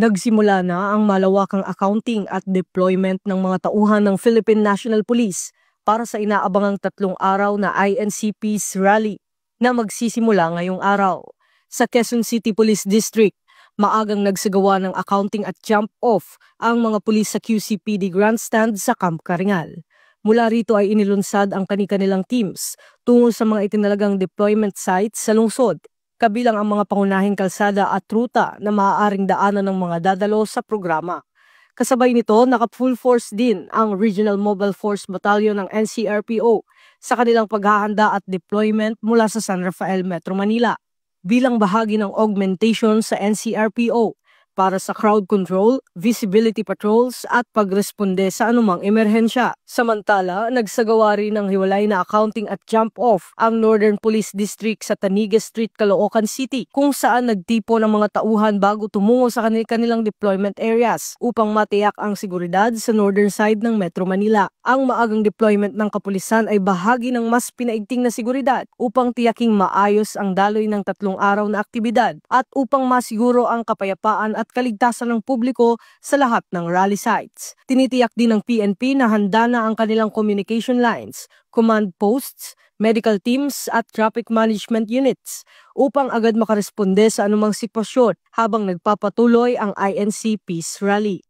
Nagsimula na ang malawakang accounting at deployment ng mga tauhan ng Philippine National Police para sa inaabangang 3 araw na INC Peace Rally na magsisimula ngayong araw. Sa Quezon City Police District, maagang nagsagawa ng accounting at jump-off ang mga pulis sa QCPD Grandstand sa Camp Karingal. Mula rito ay inilunsad ang kani-kanilang teams tungo sa mga itinalagang deployment sites sa lungsod, kabilang ang mga pangunahing kalsada at ruta na maaaring daanan ng mga dadalo sa programa. Kasabay nito, naka-full force din ang Regional Mobile Force Battalion ng NCRPO sa kanilang paghahanda at deployment mula sa San Rafael, Metro Manila, bilang bahagi ng augmentation sa NCRPO para sa crowd control, visibility patrols at pagresponde sa anumang emerhensya. Samantala, nagsagawa rin ng hiwalay na accounting at jump-off ang Northern Police District sa Tanigues Street, Caloocan City, kung saan nagtipo ng mga tauhan bago tumungo sa kanilang deployment areas upang matiyak ang seguridad sa northern side ng Metro Manila. Ang maagang deployment ng kapulisan ay bahagi ng mas pinaigting na seguridad upang tiyaking maayos ang daloy ng 3 araw na aktibidad at upang masiguro ang kapayapaan at kaligtasan ng publiko sa lahat ng rally sites. Tinitiyak din ng PNP na handa na ang kanilang communication lines, command posts, medical teams at traffic management units upang agad makaresponde sa anumang sitwasyon habang nagpapatuloy ang INC Peace Rally.